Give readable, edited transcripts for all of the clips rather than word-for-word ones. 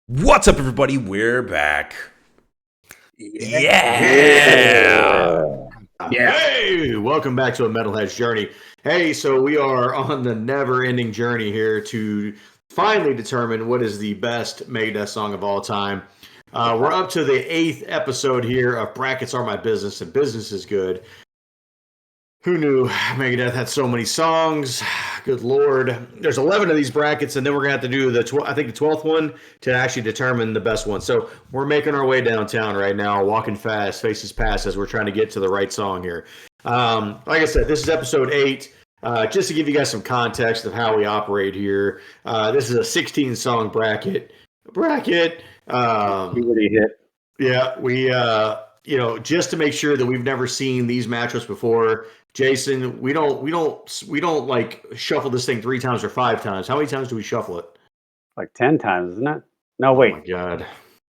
What's up, everybody? We're back. Yeah. Hey, welcome back to a Metalhead's Journey. Hey, so we are on the never-ending journey here to finally determine what is the best Megadeth song of all time. We're up to the 8th episode here of Brackets Are My Business and Business is Good. Who knew Megadeth had so many songs? Good Lord. There's 11 of these brackets, and then we're going to have to do the 12th one to actually determine the best one. So we're making our way downtown right now, walking fast, faces past as we're trying to get to the right song here. Like I said, this is episode 8. Just to give you guys some context of how we operate here, this is a 16-song bracket. Yeah, we just to make sure that we've never seen these matchups before. Jason, we don't like shuffle this thing 3 times or 5 times. How many times do we shuffle it? Like 10 times, isn't it? No, wait. Oh my God.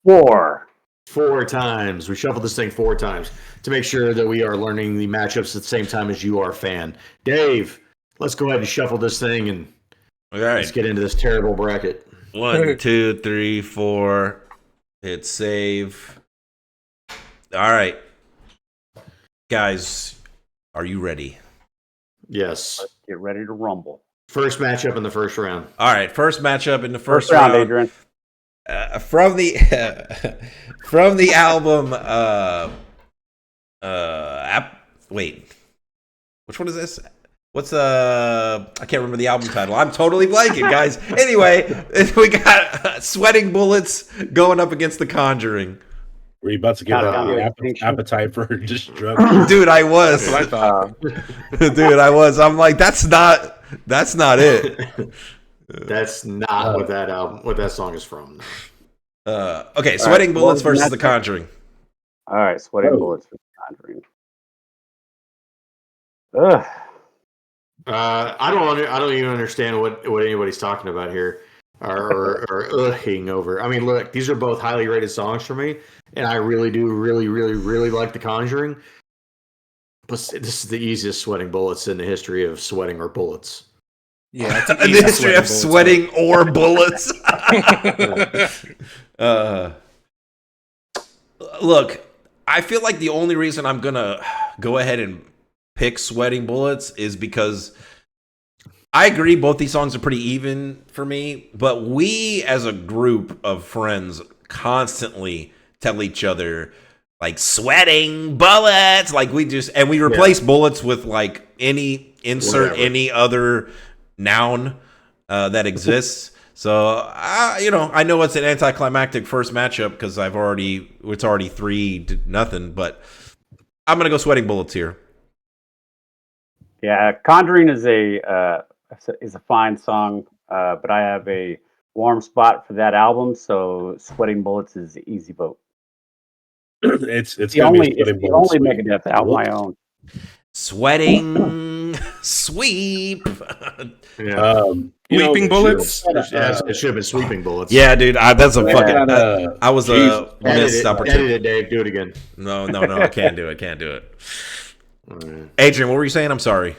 4. 4 times. We shuffled this thing 4 times to make sure that we are learning the matchups at the same time as you are a fan. Dave, let's go ahead and shuffle this thing and let's get into this terrible bracket. 1, 2, 3, 4. Hit save. All right. Guys, are you ready? Yes. Let's get ready to rumble. First matchup in the first round. All right, first matchup in the first round, round. Adrian. From the album wait. Which one is this? What's I can't remember the album title. I'm totally blanking, guys. Anyway, we got Sweating Bullets going up against The Conjuring. Were you about to get an appetite for destruction? Dude, I was. That's what I thought. Dude, I was. I'm like, that's not it. That's not what that song is from. Okay, Sweating Bullets versus The Conjuring. All right, Sweating Bullets versus The Conjuring. Ugh. I don't even understand what anybody's talking about here or ughing over. I mean, look, these are both highly rated songs for me, and I really do really like The Conjuring. But this is the easiest Sweating Bullets in the history of sweating or bullets. Yeah, in the history of sweating or bullets. Look, I feel like the only reason I'm gonna go ahead and pick Sweating Bullets is because I agree both these songs are pretty even for me, but we as a group of friends constantly tell each other like sweating bullets, like we replace bullets with like any any other noun that exists. So I know it's an anticlimactic first matchup because it's already 3-0, but I'm gonna go Sweating Bullets here. Yeah, Conjuring is a fine song, but I have a warm spot for that album, so Sweating Bullets is the easy vote. It's the only Megadeth album I own. Sweating sweep. Weeping Bullets. It should have been Sweeping Bullets. Yeah, dude, that's a fucking. I was a missed opportunity. Edit it, Dave. Do it again. No, I can't do it. Adrian, what were you saying? I'm sorry.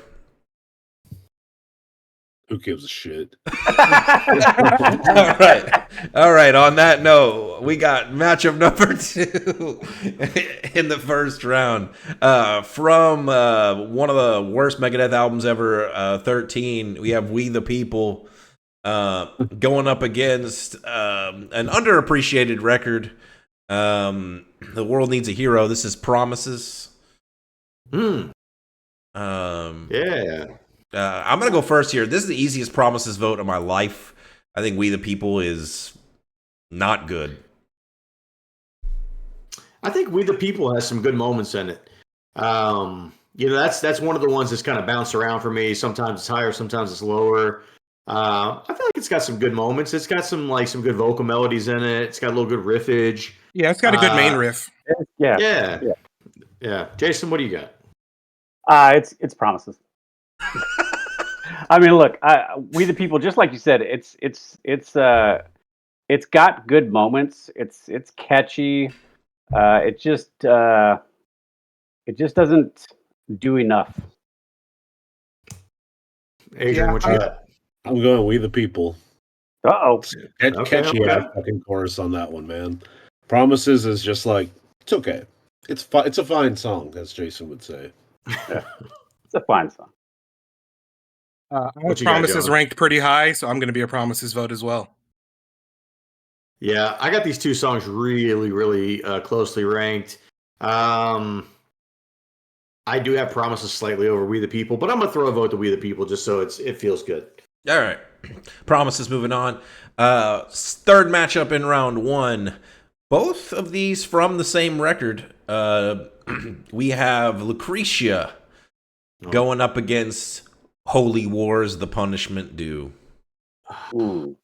Who gives a shit? All right. On that note, we got matchup number 2 in the first round from one of the worst Megadeth albums ever, 13. We have We the People going up against an underappreciated record. The World Needs a Hero. This is Promises. Yeah. I'm going to go first here. This is the easiest Promises vote of my life. I think We the People is not good. I think We the People has some good moments in it. That's one of the ones that's kind of bounced around for me. Sometimes it's higher, sometimes it's lower. I feel like it's got some good moments. It's got some good vocal melodies in it. It's got a little good riffage. Yeah, it's got a good main riff. Yeah. Jason, what do you got? It's Promises. I mean, look, We the People, just like you said, it's got good moments. It's catchy. It just doesn't do enough. Adrian, what you got? I'm going We the People. Uh-oh. Catchy ass fucking chorus on that one, man. Promises is just like, it's okay. It's a fine song, as Jason would say. Yeah. It's a fine song. Promises ranked pretty high, so I'm going to be a Promises vote as well. Yeah, I got these two songs really, really closely ranked. I do have Promises slightly over We the People, but I'm going to throw a vote to We the People just so it feels good. All right. Promises moving on. Third matchup in round one. Both of these from the same record. We have Lucretia going up against Holy Wars, The Punishment Due. Ooh.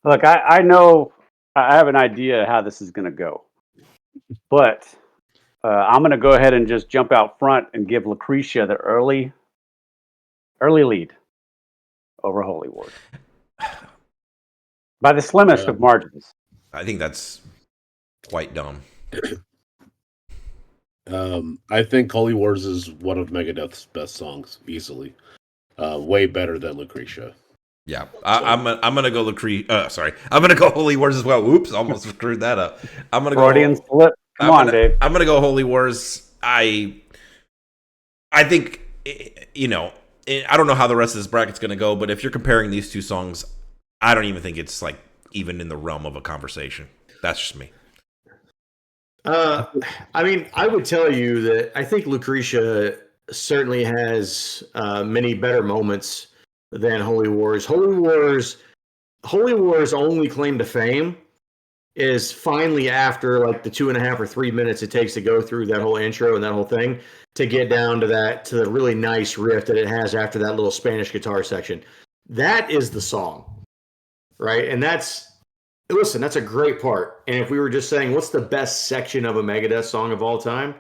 Look, I know, I have an idea how this is going to go. But I'm going to go ahead and just jump out front and give Lucretia the early lead over Holy Wars. By the slimmest of margins. I think that's quite dumb. I think Holy Wars is one of Megadeth's best songs, easily. Way better than Lucretia. Yeah, I'm gonna go I'm gonna go Holy Wars as well. Oops, almost screwed that up. I'm gonna Freudian go. slip. Come on, Dave. I'm gonna go Holy Wars. I think I don't know how the rest of this bracket's gonna go, but if you're comparing these two songs, I don't even think it's like even in the realm of a conversation. That's just me. I mean, I would tell you that I think Lucretia certainly has many better moments than Holy Wars. Holy Wars' only claim to fame is finally after like the 2.5 or 3 minutes it takes to go through that whole intro and that whole thing to get down to the really nice riff that it has after that little Spanish guitar section. That is the song, right? And that's a great part. And if we were just saying what's the best section of a Megadeth song of all time,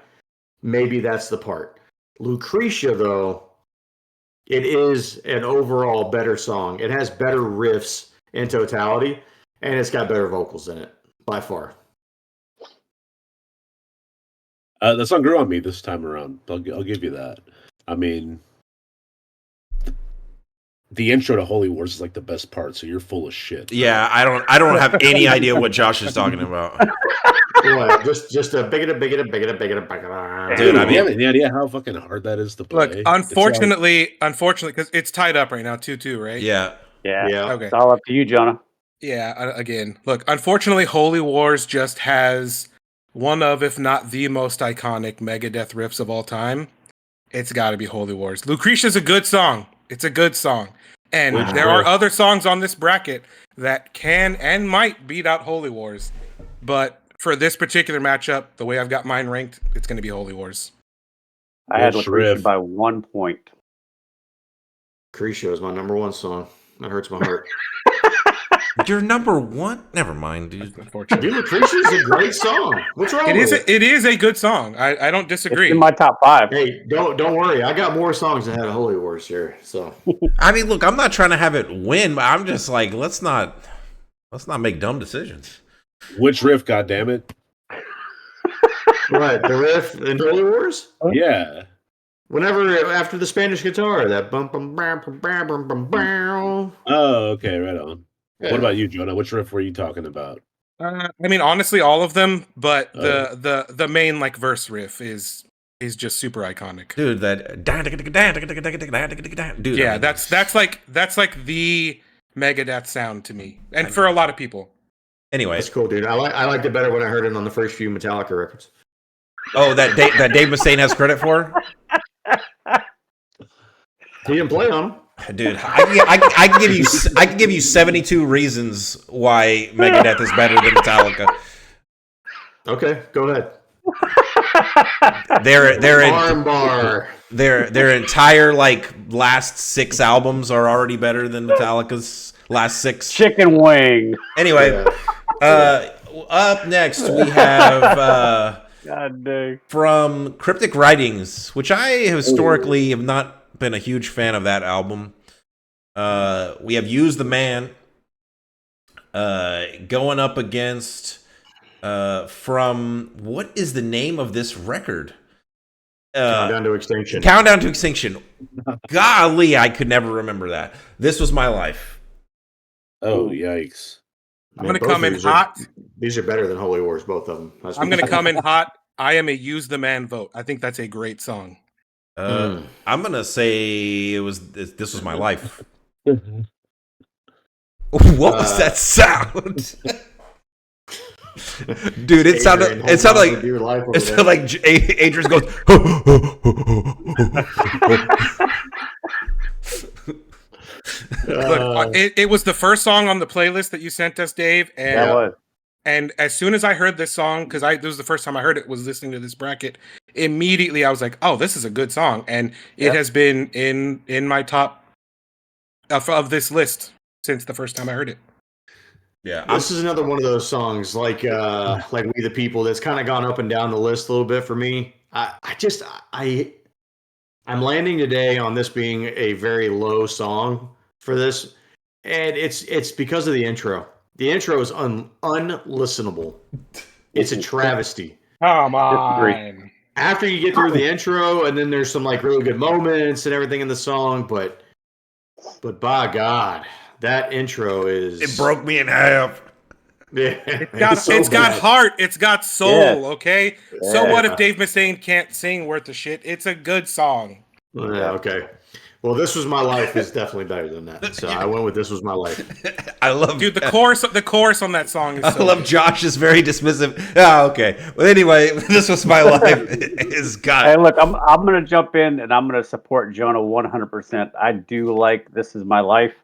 maybe that's the part. Lucretia, though, it is an overall better song. It has better riffs in totality, and it's got better vocals in it, by far. The song grew on me this time around. I'll give you that. I mean, the intro to Holy Wars is like the best part, so you're full of shit. Yeah, I don't have any idea what Josh is talking about. What? Just a bigger. Dude, I mean, you have any idea how fucking hard that is to play? Look, unfortunately, because it's tied up right now, 2-2, right? Yeah. Okay. It's all up to you, Jonah. Yeah, again, look, unfortunately, Holy Wars just has one of, if not the most iconic Megadeth riffs of all time. It's got to be Holy Wars. Lucretia's a good song. It's a good song. And there are other songs on this bracket that can and might beat out Holy Wars. But for this particular matchup, the way I've got mine ranked, it's going to be Holy Wars. I had Lucretia by 1 point. Lucretia is my number one song. That hurts my heart. Your number one? Never mind, dude. Dude, Lucretia is a great song. What's wrong with it? It is a good song. I don't disagree. It's in my top 5. Hey, don't worry. I got more songs ahead of Holy Wars here. So I mean, look, I'm not trying to have it win, but I'm just like, let's not make dumb decisions. Which riff, goddammit? What, the riff in Holy Wars? Yeah. Whenever after the Spanish guitar, that bum bum bam bum bam bum bum bam. Oh, okay, right on. Yeah. What about you, Jonah? Which riff were you talking about? I mean, honestly, all of them, but the main like verse riff is just super iconic, dude. That dude. Yeah, that's like the Megadeth sound to me, and for a lot of people. Anyway, that's cool, dude. I liked it better when I heard it on the first few Metallica records. Oh, that Dave Mustaine has credit for. He didn't play on them. Dude, I can give you 72 reasons why Megadeth is better than Metallica. Okay, go ahead. Their entire like last 6 albums are already better than Metallica's last 6. Chicken wing. Anyway, up next we have God dang. From Cryptic Writings, which I historically have not been a huge fan of that album. We have Use the Man going up against from what is the name of this record? Countdown to Extinction. Countdown to Extinction. Golly, I could never remember that. This Was My Life. Oh, Ooh. yikes. I'm Man, gonna both come of in hot. These are better than Holy Wars, both of them. I'm gonna come in hot. I am a Use the Man vote. I think that's a great song. I'm gonna say this was my life. Mhm. What was that sound? Dude, it sounded like dear life over it sounded there. like Adrian goes. Look, it was the first song on the playlist that you sent us, Dave, and That was. and as soon as I heard this song, because this was the first time I heard it, was listening to this bracket. Immediately, I was like, "Oh, this is a good song," and it has been in my top of this list since the first time I heard it. Yeah, This is another one of those songs like We the People that's kind of gone up and down the list a little bit for me. I'm landing today on this being a very low song for this, and it's because of the intro. The intro is unlistenable. It's a travesty. Come Disagree. on. After you get through the intro, and then there's some like really good moments and everything in the song, but by God, that intro is it broke me in half. Yeah, It's got heart. It's got soul. Yeah. Okay. So what if Dave Mustaine can't sing worth a shit? It's a good song. Yeah, okay. Well, This Was My Life is definitely better than that. So I went with This Was My Life. I love, dude, the chorus on that song is I so love good. Josh is very dismissive. Oh, okay. Well, anyway, This Was My Life is got. Hey, look, I'm going to jump in and I'm going to support Jonah 100%. I do like This Is My Life,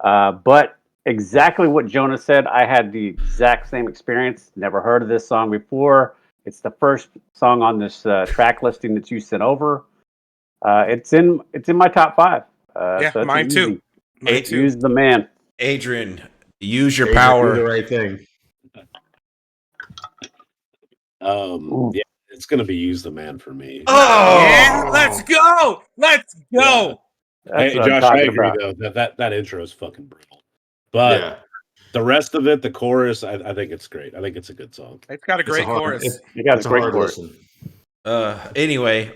but exactly what Jonah said. I had the exact same experience. Never heard of this song before. It's the first song on this track listing that you sent over. It's in my top 5. Yeah, so it's mine easy. too. Mine too. Use the man. Adrian, use your Adrian, power. do the right thing. Ooh. Yeah, it's gonna be Use the Man for me. Oh, Yeah, let's go. Let's go. That's Hey, what I'm Josh, I talking agree about. though that intro is fucking brutal, but Yeah, the rest of it, the chorus, I think it's great. I think it's a good song. It's got a great chorus. You got it's a a great hard chorus. listen. Anyway,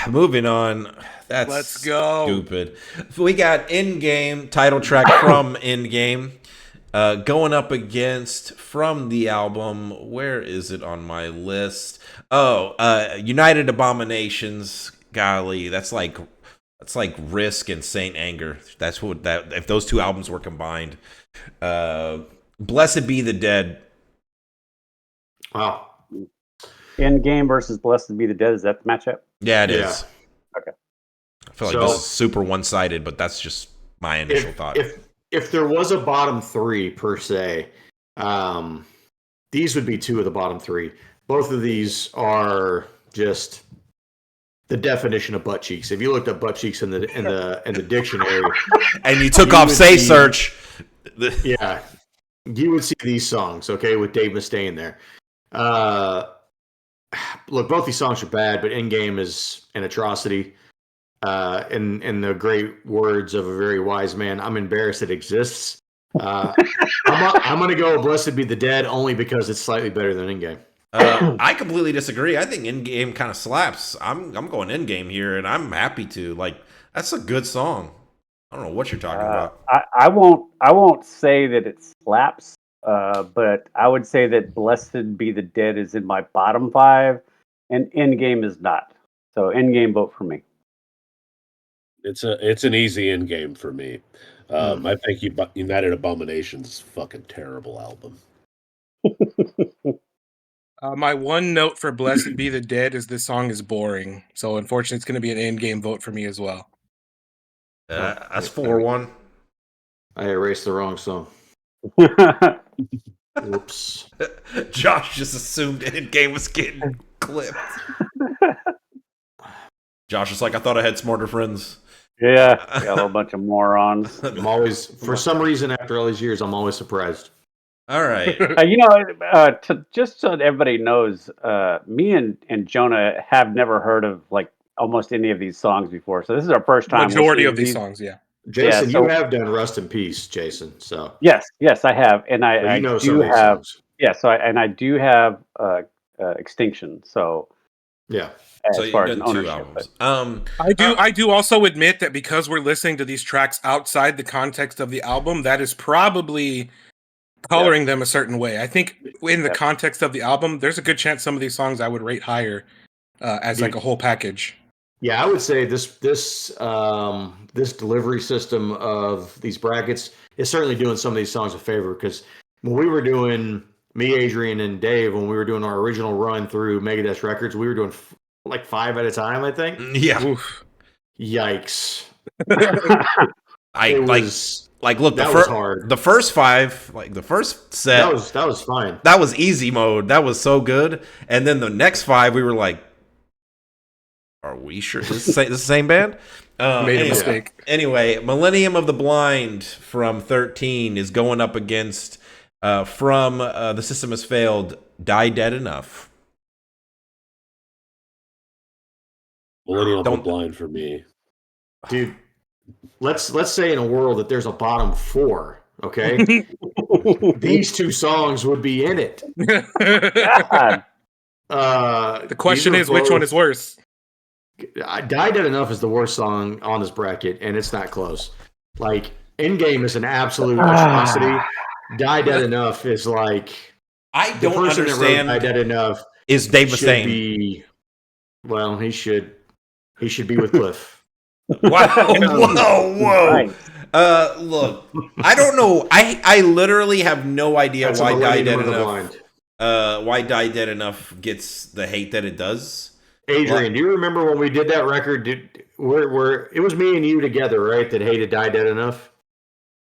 moving on. That's Let's go. stupid. We got In Game title track from In Game. Going up against from the album. Where is it on my list? Oh, United Abominations. Golly, that's like Risk and Saint Anger. That's what that if those two albums were combined. Blessed Be the Dead. Wow. In Game versus Blessed Be the Dead. Is that the matchup? Yeah, it Yeah. is. Okay. I feel like So- this is super one-sided, but that's just my initial thought. If there was a bottom 3 per se, these would be 2 of the bottom 3. Both of these are just the definition of butt cheeks. If you looked up butt cheeks in the dictionary, And you took you off would Say see- Search. yeah, you would see these songs, okay, with Dave Mustaine there. Look, both these songs are bad, but In Game is an atrocity. In the great words of a very wise man, I'm embarrassed it exists. I'm going to go Blessed Be the Dead only because it's slightly better than In Game. I completely disagree. I think In Game kind of slaps. I'm going In Game here, and I'm happy to. Like, that's a good song. I don't know what you're talking about. I won't say that it slaps, but I would say that Blessed Be the Dead is in my bottom 5, and In Game is not. So In Game, vote for me. It's an easy in game for me. I think United Abominations is a fucking terrible album. My one note for Blessed Be the Dead is this song is boring. So unfortunately, it's going to be an in-game vote for me as well. That's 4-1. I erased the wrong song. Whoops. Josh just assumed In Game was getting clipped. Josh is like, I thought I had smarter friends. Yeah, got a little bunch of morons. I'm always, for some reason, after all these years, I'm always surprised. All right. Just so that everybody knows, me and Jonah have never heard of like almost any of these songs before. So this is our first time. Majority listening of to these songs, yeah. Jason, so- you have done Rust in Peace, Jason. So Yes, I have, and so I you know some do of these have. songs. Yeah, so I do have Extinction. So Yeah. So as far you've as done two ownership. albums. I do also admit that because we're listening to these tracks outside the context of the album, that is probably coloring them a certain way. I think in the context of the album, there's a good chance some of these songs I would rate higher as like a whole package. Yeah, I would say this delivery system of these brackets is certainly doing some of these songs a favor, because when we were doing, me, Adrian, and Dave, when we were doing our original run through Megadeth records, we were doing like 5 at a time, I think. Yeah. Oof. Yikes. Look, that was hard. The first 5, like the first set, that was fine. That was easy mode. That was so good. And then the next 5, we were like, are we sure this is the same band? Made a mistake. Anyway, Millennium of the Blind from 13 is going up against from The System Has Failed, Die Dead Enough. Millennium of the Blind for me. Dude, let's say in a world that there's a bottom 4, okay? These 2 songs would be in it. God. The question is, which one is worse? Die Dead Enough is the worst song on this bracket, and it's not close. Like, Endgame is an absolute atrocity. Die Dead Enough is like, I don't understand. Die Dead Enough is Dave Mustaine. Well, he should be with Cliff. Wow! Whoa! Right. Look, I don't know. I literally have no idea That's why Die Dead Enough. Why Die Dead Enough gets the hate that it does. Adrian, do you remember when we did that record? It was me and you together, right? That hated Die Dead Enough.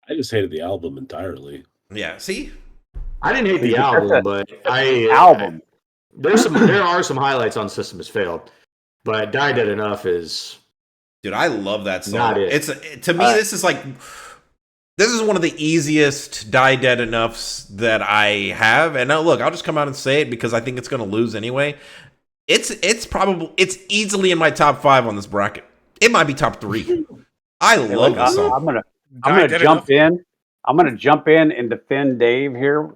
I just hated the album entirely. Yeah, see, I didn't hate the album, but there are some highlights on System Has Failed, but Die Dead Enough is. Dude, I love that song. Not it. To me, this is one of the easiest Die Dead Enoughs that I have. And now, look, I'll just come out and say it because I think it's going to lose anyway. It's easily in my top 5 on this bracket. It might be top 3. I love this song. I'm gonna jump in. I'm gonna jump in and defend Dave here.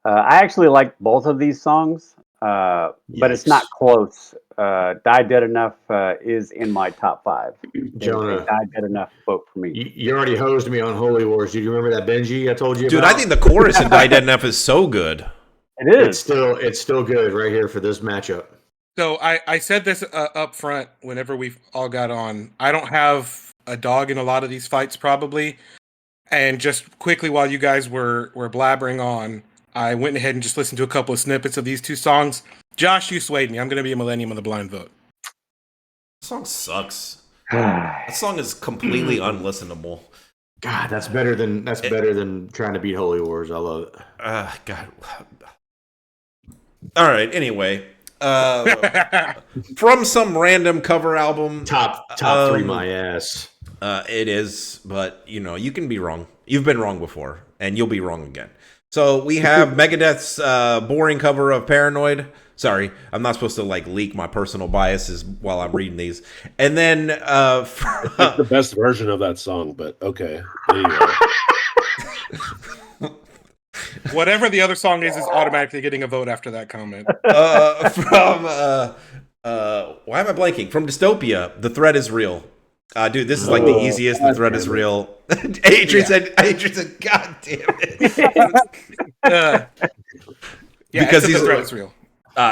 I actually like both of these songs, but it's not close. Die Dead Enough is in my top 5. Jonah, Die Dead Enough vote for me. You already hosed me on Holy Wars. Do you remember that Benji I told you about? Dude, I think the chorus in Die Dead Enough is so good. It is. It's still good right here for this matchup. So I said this up front whenever we all got on. I don't have a dog in a lot of these fights, probably. And just quickly, while you guys were blabbering on, I went ahead and just listened to a couple of snippets of these 2 songs. Josh, you swayed me. I'm going to be a Millennium of the Blind vote. The song sucks. That song is completely unlistenable. God, that's better than trying to beat Holy Wars. I love it. God. All right. Anyway, from some random cover album, top 3, my ass. It is, but you can be wrong. You've been wrong before, and you'll be wrong again. So we have Megadeth's boring cover of Paranoid. Sorry, I'm not supposed to leak my personal biases while I'm reading these. And then it's the best version of that song, but okay. Anyway. Whatever the other song is automatically getting a vote after that comment. Why am I blanking? From Dystopia, The Threat Is Real. Dude, this is the easiest. The Threat Is Real. Adrian said, God damn it. Because The Threat Is Real.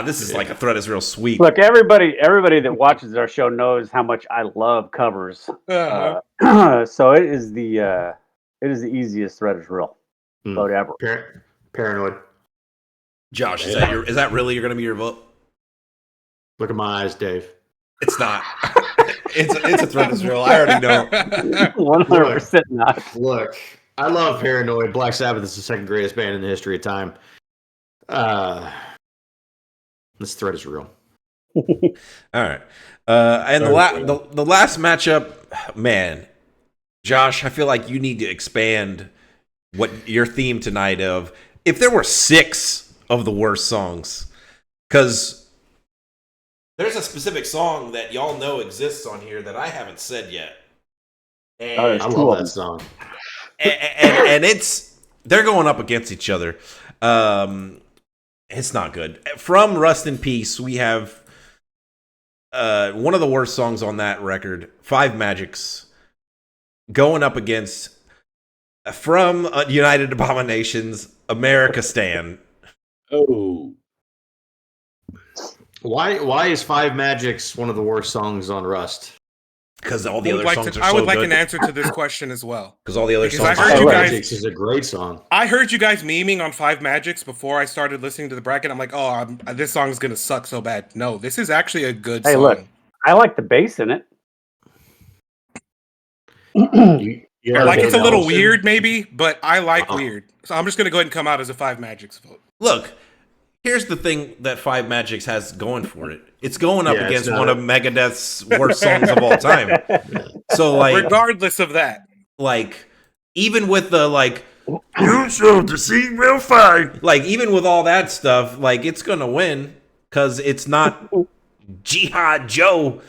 This is like a Threat Is Real sweep. Look, everybody that watches our show knows how much I love covers. So it is the easiest Threat Is Real vote ever. Paranoid. Josh, is that really going to be your vote? Look at my eyes, Dave. It's not. It's a Threat Is Real. I already know. 100% not. Look, I love Paranoid. Black Sabbath is the second greatest band in the history of time. This Threat Is Real. All right. And the last matchup, man, Josh, I feel like you need to expand what your theme tonight of if there were 6 of the worst songs, because there's a specific song that y'all know exists on here that I haven't said yet. And I love that song. And they're going up against each other. It's not good. From Rust in Peace, we have one of the worst songs on that record, Five Magics, going up against from United Abominations, America Stan. Oh, Why is Five Magics one of the worst songs on Rust? Because all the other songs are I so would like good. an answer to this question as well. Because all the other Because songs I are heard so you good. guys- Magics is a great song. I heard you guys memeing on Five Magics before I started listening to the bracket. I'm like, this song is gonna suck so bad. No, this is actually a good Hey, song. look. I like the bass in it. Like it's a little Nelson? weird, maybe, but I like Oh. weird. So I'm just gonna go ahead and come out as a Five Magics vote. Look, here's the thing that Five Magics has going for it. It's going up Yeah, it's against not one a- of Megadeth's worst songs of all time. So Regardless of that, even with the you show the scene real fine. Even with all that stuff, it's gonna win because it's not Jihad Joe.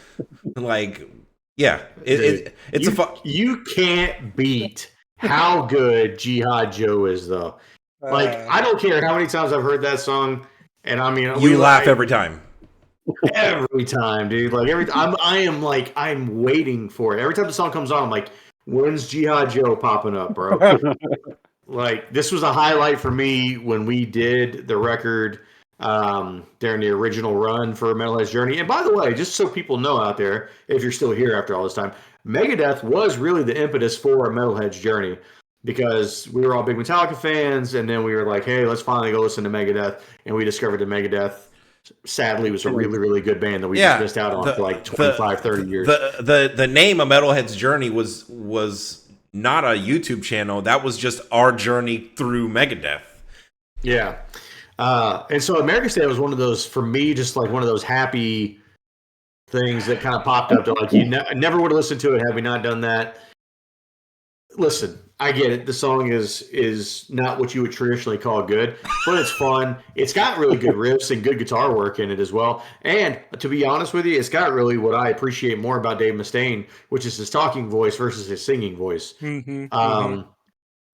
You can't beat how good Jihad Joe is, though. I don't care how many times I've heard that song, and I mean, You laugh every time. every time, dude. I'm waiting for it. Every time the song comes on, I'm like, when's Jihad Joe popping up, bro? This was a highlight for me when we did the record during the original run for Metalhead's Journey. And by the way, just so people know out there, if you're still here after all this time, Megadeth was really the impetus for Metalhead's Journey, because we were all big Metallica fans, and then we were like, hey, let's finally go listen to Megadeth, and we discovered that Megadeth, sadly, was a really, really good band that we just missed out on for 25, 30 years. The name of Metalhead's Journey was not a YouTube channel. That was just our journey through Megadeth. Yeah. And so American Stan was one of those, for me, just one of those happy things that kind of popped up. You never would have listened to it had we not done that. Listen, I get it. The song is not what you would traditionally call good, but it's fun. It's got really good riffs and good guitar work in it as well. And to be honest with you, it's got really what I appreciate more about Dave Mustaine, which is his talking voice versus his singing voice.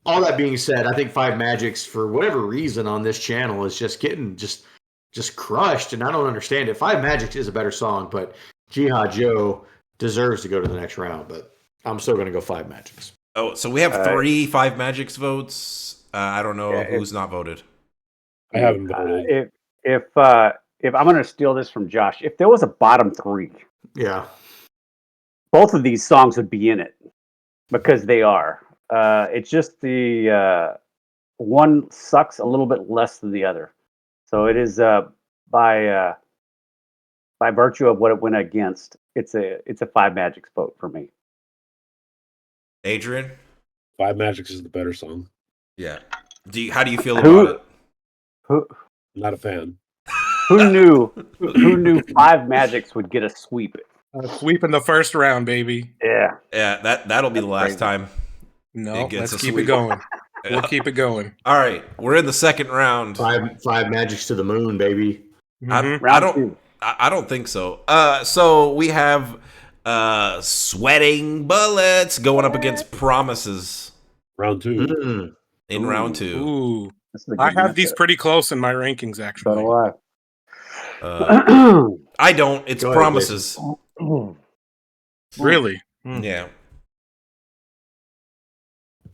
All that being said, I think Five Magics, for whatever reason on this channel, is just getting just crushed, and I don't understand it. Five Magics is a better song, but Jihad Joe deserves to go to the next round, but I'm still going to go Five Magics. Oh, so we have 3 Five Magics votes. I don't know who's not voted. I haven't voted. If I'm going to steal this from Josh, if there was a bottom 3, Yeah. both of these songs would be in it because they are. It's just the one sucks a little bit less than the other. So it is by virtue of what it went against. It's a Five Magics vote for me. Adrian? Five Magics is the better song. Yeah. How do you feel about it? Not a fan. Who knew Five Magics would get a sweep? Sweep in the first round, baby. Yeah. Yeah, that'll be the last time. No, gets let's a keep sweep. it going. We'll keep it going. All right, we're in the second round. Five Magics to the moon, baby. I don't think so. So we have Sweating Bullets going up against Promises Round 2. Mm. in round 2. Ooh, This is a good I have these matchup. pretty close in my rankings, So actually. do I. I don't. It's Go ahead, Promises. Really? Yeah.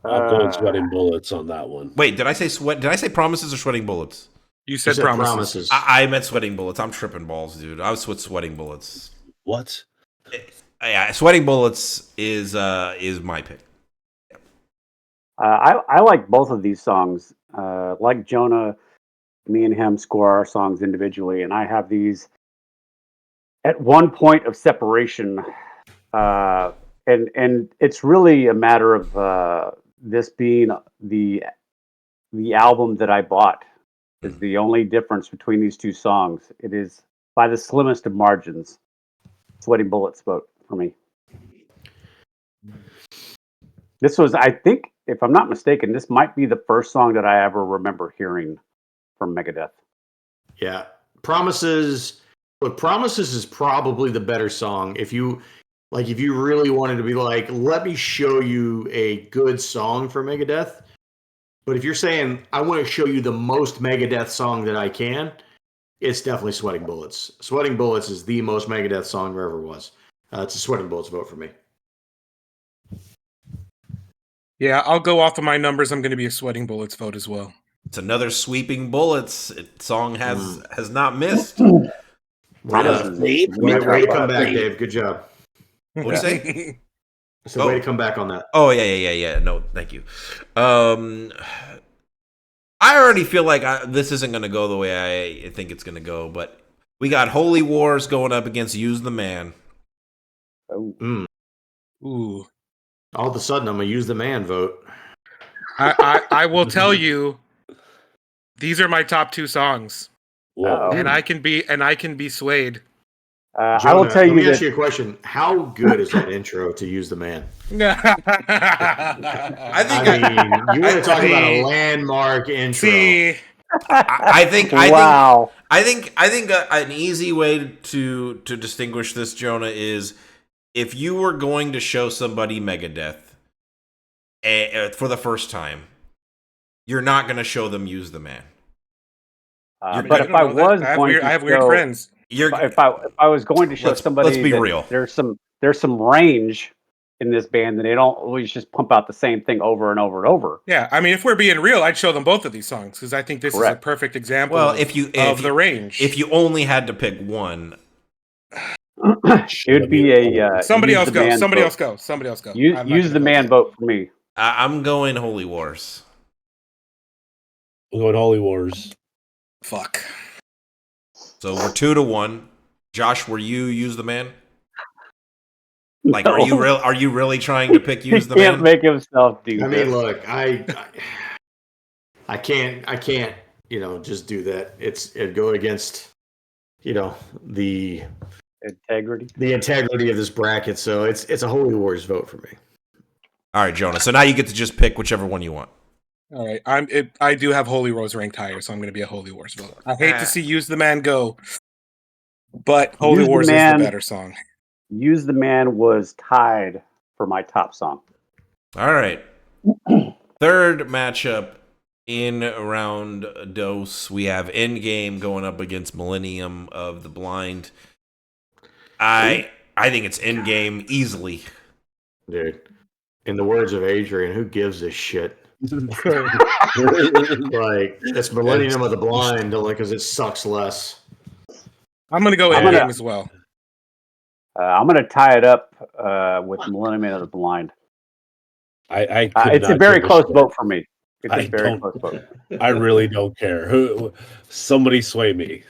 I'm going Sweating Bullets on that one. Wait, did I say sweat? Did I say Promises or Sweating Bullets? You You said, said promises. I meant Sweating Bullets. I'm tripping balls, dude. I was with Sweating Bullets. What? Yeah, Sweating Bullets is my pick. I like both of these songs. Like Jonah, me and him score our songs individually, and I have these at one point of separation. And it's really a matter of this being the album that I bought is the only difference between these two songs. It is by the slimmest of margins. Sweating Bullets vote for me. This was, I think, if I'm not mistaken, this might be the first song that I ever remember hearing from Megadeth. Yeah. Promises. Look, Promises is probably the better song. If you really wanted to be like, let me show you a good song for Megadeth. But if you're saying, I want to show you the most Megadeth song that I can, it's definitely Sweating Bullets. Sweating Bullets is the most Megadeth song there ever was. It's a Sweating Bullets vote for me. Yeah, I'll go off of my numbers. I'm going to be a Sweating Bullets vote as well. It's another sweeping bullets. Song has not missed. Way to come back, Dave. Good job. What do you say? So way to come back on that. Oh yeah. No, thank you. I already feel like this isn't going to go the way I think it's going to go, but we got Holy Wars going up against Use the Man. Oh. Ooh. All of a sudden, I'm gonna use the man vote. I will tell you, these are my top 2 songs, and I can be swayed. Jonah, I will tell you. Let me ask you a question. How good is that intro to Use the Man? I think you want to talk about a landmark intro? See, I think an easy way to distinguish this, Jonah, is if you were going to show somebody Megadeth for the first time, you're not going to show them Use the Man. But if I was going to have weird friends. If I was going to show somebody, let's be real. There's some range in this band, and they don't always just pump out the same thing over and over and over. Yeah, I mean, if we're being real, I'd show them both of these songs because I think this is a perfect example. Well, of the range. If you only had to pick one, it would be a somebody else go. Somebody else go. Somebody else go. Use the man vote for me. I'm going Holy Wars. I'm going Holy Wars. Fuck. So we're 2-1. Josh, were you Use the Man? Like, No. Are you really trying to pick Use the He can't Man? make himself do. I mean, look, I can't, just do that. It'd go against, the integrity of this bracket. So it's a Holy Wars vote for me. All right, Jonah. So now you get to just pick whichever one you want. All right, I do have Holy Wars ranked higher, so I'm going to be a Holy Wars vote. I hate to see Use the Man go, but Holy Wars is the better song. Use the Man was tied for my top song. All right. Third matchup in round dos, we have Endgame going up against Millennium of the Blind. I think it's Endgame easily. Dude, in the words of Adrian, who gives a shit? Like, it's Millennium of the Blind only because it sucks less. I'm going to go Endgame as well. I'm going to tie it up with Millennium of the Blind. It's a very close vote for me. It's a very close vote. I really don't care. Somebody sway me.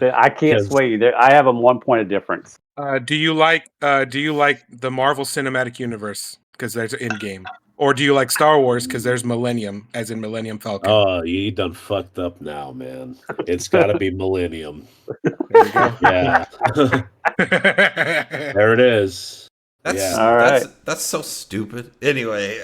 I can't sway you. I have them 1 point of difference. Do you like the Marvel Cinematic Universe because there's Endgame, or do you like Star Wars because there's Millennium, as in Millennium Falcon? Oh, you done fucked up now, man. It's got to be Millennium. There you go. Yeah. There it is. That's so stupid. Anyway.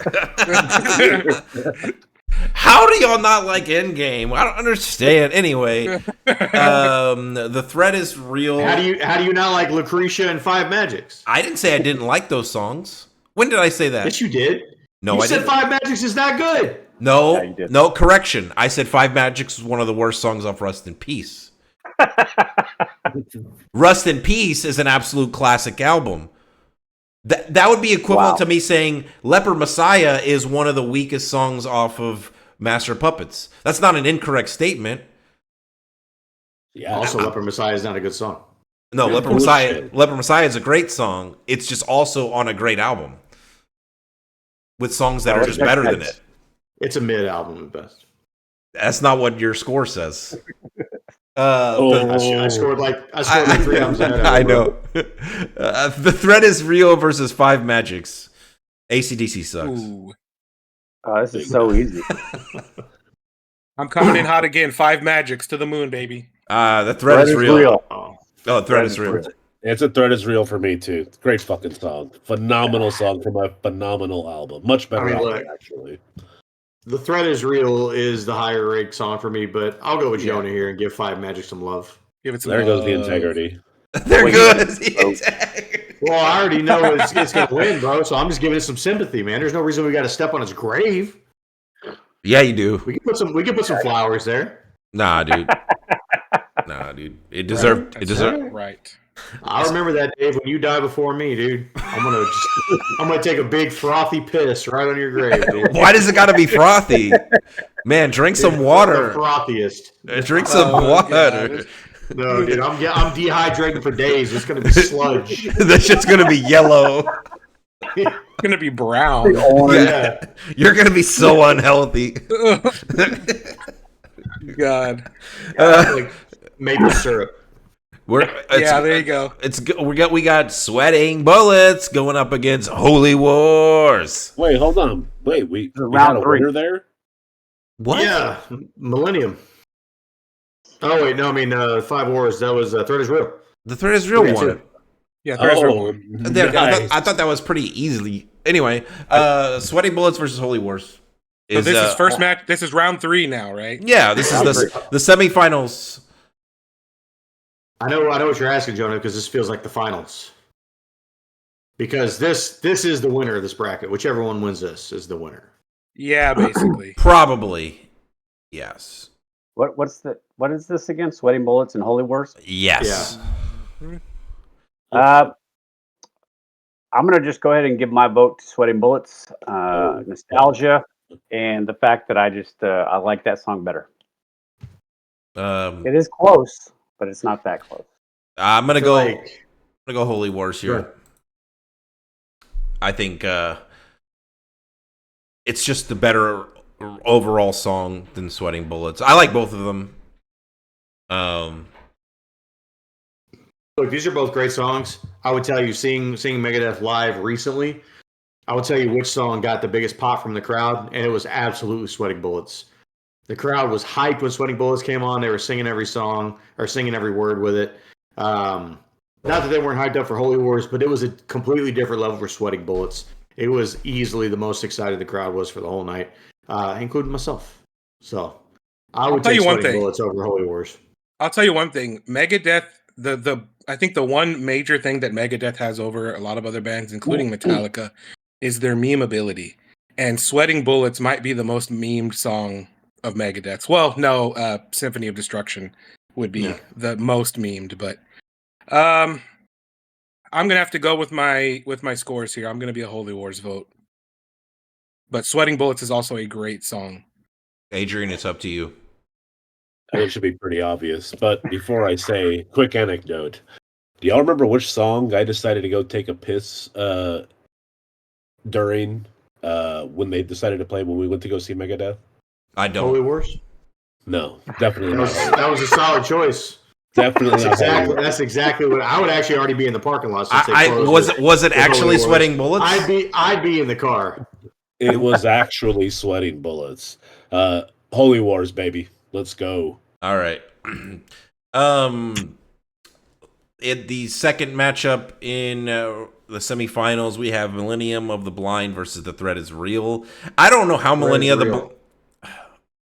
How do y'all not like Endgame? I don't understand. Anyway, the threat is real. How do you not like Lucretia and Five Magics? I didn't say I didn't like those songs. When did I say that? Yes, you did. No, I said didn't. Five Magics is not good. No, Yeah, you did. no, correction. I said Five Magics is one of the worst songs off Rust in Peace. Rust in Peace is an absolute classic album. That would be equivalent to me saying Leper Messiah is one of the weakest songs off of Master of Puppets. That's not an incorrect statement. Yeah. Also, Leper Messiah is not a good song. No, Leper Messiah is a great song. It's just also on a great album with songs that are just better than it. It's a mid album at best. That's not what your score says. I scored like 3 albums ahead. I know. The threat is Rio versus Five Magics. AC/DC sucks. Ooh. This is so easy. I'm coming in hot again. Five Magics to the moon, baby. The threat is real. Oh. Oh, threat is real. It's a threat is real for me too. Great fucking song. Phenomenal song from a phenomenal album. Much better album, actually. The Threat is Real is the higher ranked song for me, but I'll go with Jonah here and give Five Magic some love. Give it some There love. goes the integrity. They're good. Well, I already know it's going to win, bro, so I'm just giving it some sympathy, man. There's no reason we got to step on its grave. Yeah, you do. We can put some flowers there. Nah, dude. Nah, dude. It deserved. That's It deserved. right. I remember that, Dave, when you die before me, dude. I'm gonna take a big frothy piss right on your grave, dude. Why does it got to be frothy? Man, drink some The water. frothiest. Drink some Oh, water. God. No, dude, I'm dehydrating for days. It's gonna be sludge. That's just gonna be yellow. It's gonna be brown. Yeah. You're gonna be so unhealthy. God. Like maple syrup. Yeah, there you go. We got Sweating Bullets going up against Holy Wars. Wait, hold on. Wait, we round had a three. winner there? What? Yeah, Millennium. Oh wait, no, I mean 5 Wars. That was Threat is Real. The Threat is Real 3-2. one. Yeah, there's real Oh, one. nice. I thought that was pretty easily. Anyway, Sweating Bullets versus Holy Wars. So this is first match. This is round 3 now, right? Yeah, this is the semifinals. I know what you're asking, Jonah, because this feels like the finals. Because this is the winner of this bracket. Whichever one wins this is the winner. Yeah, basically. Probably. Yes. What is this again? Sweating Bullets and Holy Wars? Yes. I'm gonna just go ahead and give my vote to Sweating Bullets. Nostalgia and the fact that I like that song better. It is close, but it's not that close. I'm gonna I feel go. like- I'm gonna go Holy Wars here. Sure. I think it's just the better overall song than Sweating Bullets. I like both of them. Look, these are both great songs. I would tell you, seeing Megadeth live recently, I would tell you which song got the biggest pop from the crowd, and it was absolutely Sweating Bullets. The crowd was hyped when Sweating Bullets came on. They were singing every song or singing every word with it. Not that they weren't hyped up for Holy Wars, but it was a completely different level for Sweating Bullets. It was easily the most excited the crowd was for the whole night, including myself. So I would tell take you one Sweating thing. Bullets over Holy Wars. I'll tell you one thing. Megadeth, I think the one major thing that Megadeth has over a lot of other bands, including Metallica, is their meme ability. And Sweating Bullets might be the most memed song of Megadeth's. Well, no, Symphony of Destruction would be the most memed, but I'm gonna have to go with my scores here. I'm gonna be a Holy Wars vote. But Sweating Bullets is also a great song. Adrian, it's up to you. It should be pretty obvious. But before I say, quick anecdote. Do y'all remember which song I decided to go take a piss during when they decided to play when we went to go see Megadeth? I don't. Holy Wars? No, definitely not. That was a solid choice. Definitely not. That's exactly what I would actually already be in the parking lot. Since they closed Was it with actually Holy Wars. Sweating Bullets? I'd be in the car. It was actually Sweating Bullets. Holy Wars, baby. Let's go. All right. In the second matchup in the semifinals, we have Millennium of the Blind versus The Threat is Real. I don't know how Millennium of the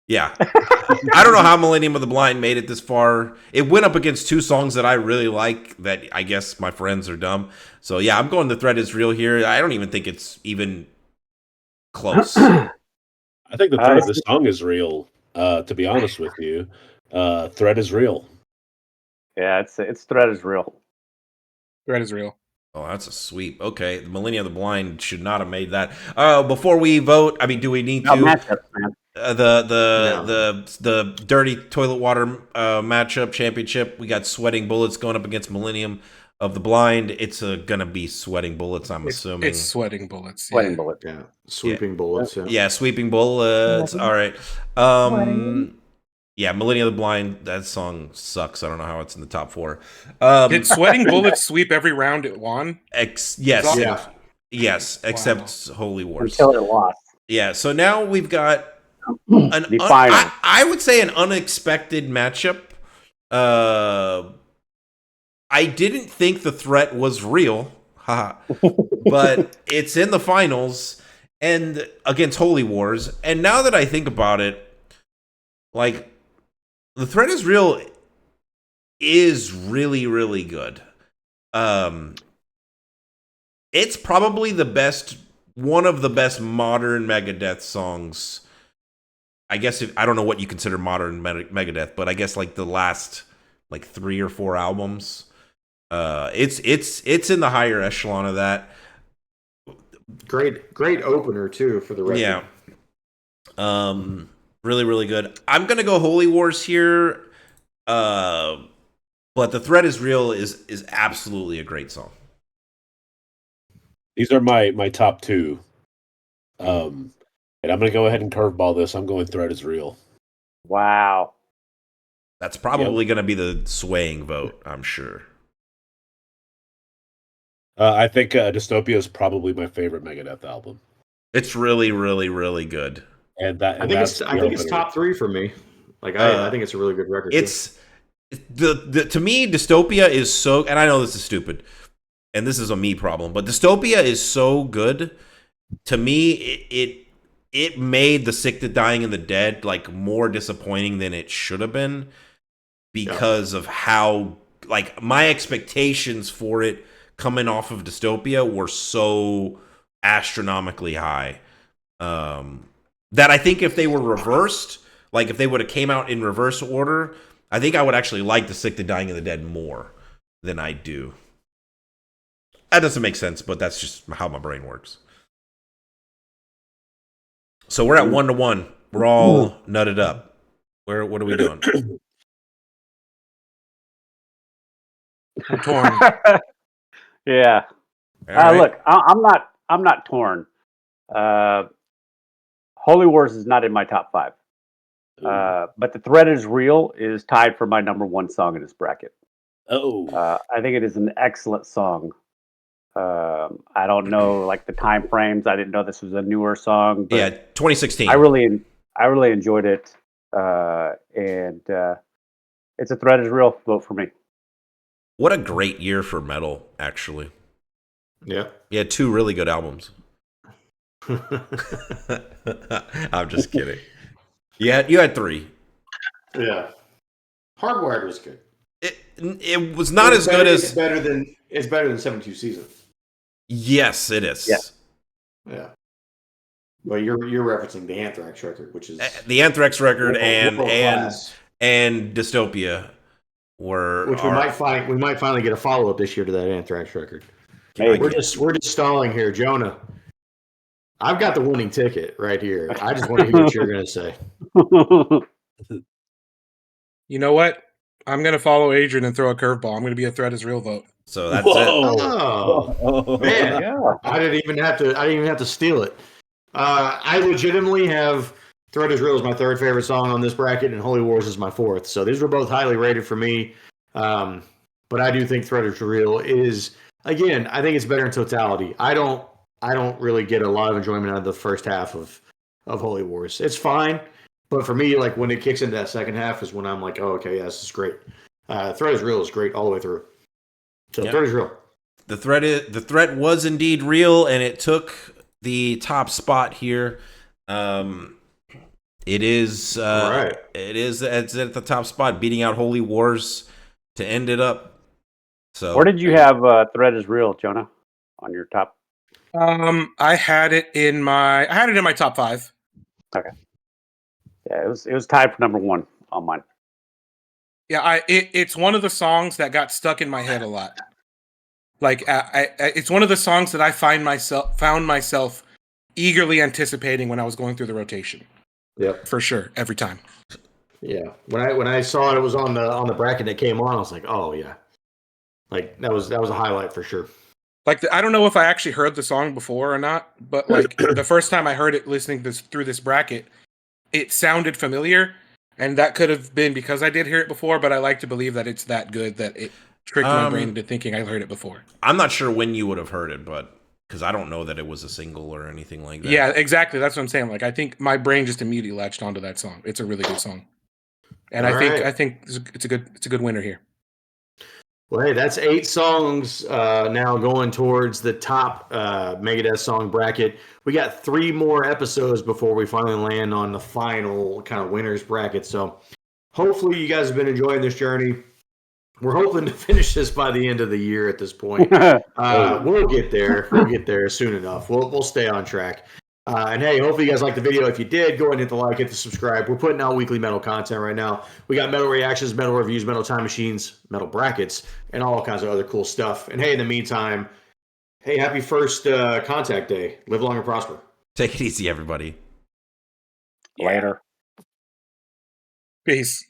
Yeah. I don't know how Millennium of the Blind made it this far. It went up against two songs that I really like that I guess my friends are dumb. So yeah, I'm going The Threat is Real here. I don't even think it's even close. I think the threat of the song is real, to be honest with you. Threat is real. Yeah, it's Threat is Real. Threat is Real. Oh, that's a sweep. Okay, the Millennium of the Blind should not have made that. Before we vote, I mean, do we need to Matchups, man. the dirty toilet water matchup championship? We got Sweating Bullets going up against Millennium of the Blind. It's gonna be Sweating Bullets, I'm assuming. It's Sweating Bullets. Sweating Yeah. Bullets. Yeah, sweeping bullets. Yeah, Sweeping Bullets. All right. Yeah, Millennium of the Blind. That song sucks. I don't know how it's in the top 4. Did Sweating Bullets sweep every round it won? Yes. Yeah. Yes, except Holy Wars. Until it lost. Yeah, so now we've got The final. I would say an unexpected matchup. I didn't think the threat was real, but it's in the finals and against Holy Wars. And now that I think about it, like the threat is real is really, really good. It's probably one of the best modern Megadeth songs I guess I don't know what you consider modern Megadeth, but I guess like the last like 3 or 4 albums, it's in the higher echelon of that. Great opener too for the record. Yeah. Really, really good. I'm gonna go Holy Wars here. But The Threat Is Real is absolutely a great song. These are my top 2. And I'm going to go ahead and curveball this. I'm going Threat Is Real. Wow. That's probably going to be the swaying vote, I'm sure. I think Dystopia is probably my favorite Megadeth album. It's really, really, really good. And I think it's top 3 for me. Like I think it's a really good record. It's to me, Dystopia is so, and I know this is stupid, and this is a me problem, but Dystopia is so good. To me, it made The Sick, the Dying, and the Dead like more disappointing than it should have been because of how like my expectations for it coming off of Dystopia were so astronomically high that I think if they were reversed, like if they would have came out in reverse order, I think I would actually like The Sick, the Dying, and the Dead more than I do. That doesn't make sense, but that's just how my brain works. So we're at 1-1. We're all nutted up. What are we doing? I'm torn. Yeah. Right. Look, I'm not torn. Holy Wars is not in my top 5. But The Threat Is Real is tied for my number 1 song in this bracket. I think it is an excellent song. I don't know like the time frames. I didn't know this was a newer song. But yeah, 2016. I really enjoyed it, and it's a Threat Is Real vote for me. What a great year for metal, actually. Yeah. Yeah, 2 really good albums. I'm just kidding. Yeah, you had 3. Yeah. Hardwired was good. It was not as good as it's better than 72 Seasons. Yes, it is. Yeah. Well, you're referencing the Anthrax record, which is the Anthrax record and class. and Dystopia were which we might finally get a follow up this year to that Anthrax record. Maybe. We're just stalling here, Jonah. I've got the winning ticket right here. I just want to hear what you're going to say. You know what? I'm going to follow Adrian and throw a curveball. I'm going to be a Threat Is Real vote. So that's it. Oh man, Yeah. I didn't even have to steal it. I legitimately have Threat Is Real as my 3rd favorite song on this bracket, and Holy Wars is my 4th. So these were both highly rated for me. But I do think Threat Is Real is, again, I think it's better in totality. I don't really get a lot of enjoyment out of the first half of Holy Wars. It's fine, but for me, like when it kicks into that second half is when I'm like, oh, okay, yeah, this is great. Threat Is Real is great all the way through. So Threat Is Real. The threat was indeed real, and it took the top spot here. It is right. It's at the top spot, beating out Holy Wars to end it up. So where did you have Threat Is Real, Jonah, on your top? I had it in my top 5. Okay. Yeah, it was tied for number 1 on mine. Yeah, it's one of the songs that got stuck in my head a lot. Like it's one of the songs that I found myself eagerly anticipating when I was going through the rotation. Yep, for sure, every time. Yeah, when I saw it was on the bracket that came on, I was like, oh yeah, like that was a highlight for sure. Like I don't know if I actually heard the song before or not, but like the first time I heard it listening through this bracket, it sounded familiar, and that could have been because I did hear it before. But I like to believe that it's that good that it tricked my brain into thinking I heard it before. I'm not sure when you would have heard it, but because I don't know that it was a single or anything like that. Yeah, exactly. That's what I'm saying. Like I think my brain just immediately latched onto that song. It's a really good song, and I think it's a good winner here. Well, hey, that's 8 songs now going towards the top Megadeth song bracket. We got 3 more episodes before we finally land on the final kind of winners bracket. So hopefully you guys have been enjoying this journey. We're hoping to finish this by the end of the year at this point. We'll get there. We'll get there soon enough. We'll stay on track. And hey, hopefully you guys liked the video. If you did, go ahead and hit the like, hit the subscribe. We're putting out weekly metal content right now. We got metal reactions, metal reviews, metal time machines, metal brackets, and all kinds of other cool stuff. And hey, in the meantime, hey, happy first contact day. Live long and prosper. Take it easy, everybody. Later. Peace.